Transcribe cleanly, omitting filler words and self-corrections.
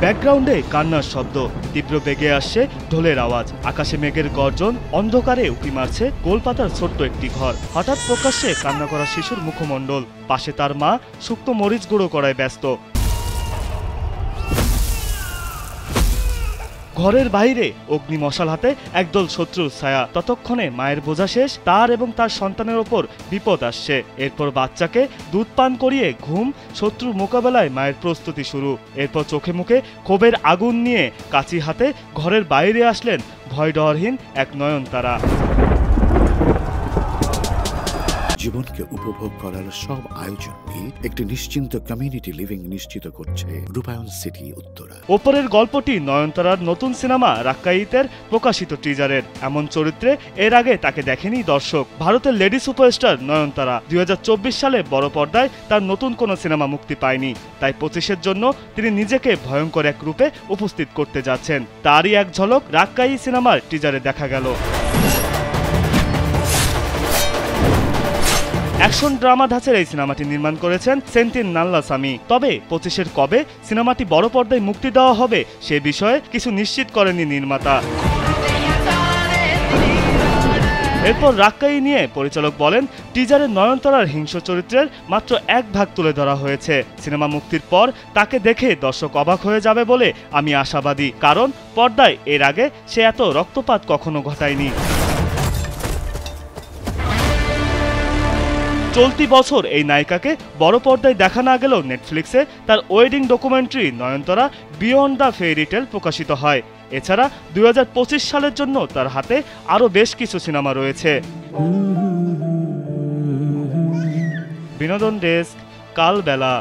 ব্যাকগ্রাউন্ডে কান্নার শব্দ, তীব্র বেগে আসছে ঢোলের আওয়াজ, আকাশে মেঘের গর্জন, অন্ধকারে উঁকি মারছে গোলপাতার ছোট্ট একটি ঘর। হঠাৎ প্রকাশ্যে কান্না করা শিশুর মুখমণ্ডল, পাশে তার মা শুকনো মরিচ গুঁড়ো করায় ব্যস্ত। ঘরের বাইরে অগ্নি মশাল হাতে একদল শত্রুর ছায়া। ততক্ষণে মায়ের বোঝা শেষ, তার এবং তার সন্তানের ওপর বিপদ আসছে। এরপর বাচ্চাকে দুধ পান করিয়ে ঘুম, শত্রুর মোকাবেলায় মায়ের প্রস্তুতি শুরু। এরপর চোখে মুখে ক্ষোভের আগুন নিয়ে কাঁচি হাতে ঘরের বাইরে আসলেন ভয়ডরহীন এক নয়নতারা। জীবনকে উপভোগ করার সব আয়োজনকে একটি নিশ্চিন্ত কমিউনিটি লিভিং নিশ্চিত করছে রূপায়ণ সিটি উত্তরা। ওপরের গল্পটি নয়নতারার নতুন সিনেমা রাক্কায়িতের প্রকাশিত টিজারের। এমন চরিত্রে এর আগে তাকে দেখেনি দর্শক। ভারতের লেডি সুপারস্টার নয়নতারা 2024 সালে বড় পর্দায় তার নতুন কোনো সিনেমা মুক্তি পায়নি, তাই 25-এর জন্য তিনি নিজেকে ভয়ঙ্কর এক রূপে উপস্থিত করতে যাচ্ছেন। তারই এক ঝলক রাক্কায়ি সিনেমার টিজারে দেখা গেল। অ্যাকশন ড্রামা ধাঁচের এই সিনেমাটি নির্মাণ করেছেন সেন্থিল নাল্লাসামি। তবে 25-এর কবে সিনেমাটি বড় পর্দায় মুক্তি দেওয়া হবে সে বিষয়ে কিছু নিশ্চিত করেনি নির্মাতা। এরপর রাক্কায়ি নিয়ে পরিচালক বলেন, টিজারে নয়নতারার হিংস্র চরিত্রের মাত্র 1 ভাগ তুলে ধরা হয়েছে। সিনেমা মুক্তির পর তাকে দেখে দর্শক অবাক হয়ে যাবে বলে আমি আশাবাদী, কারণ পর্দায় এর আগে সে এত রক্তপাত কখনো ঘটায়নি। চলতি বছর এই নায়িকাকে বড় পর্দায় দেখা না গেলেও নেটফ্লিক্সে তার wedding documentary Nayanthara beyond the fairy tale প্রকাশিত হয়। এছাড়া 2025 সালের জন্য তার হাতে আরও বেশ কিছু সিনেমা রয়েছে। বিনোদন ডেস্ক, কালবেলা।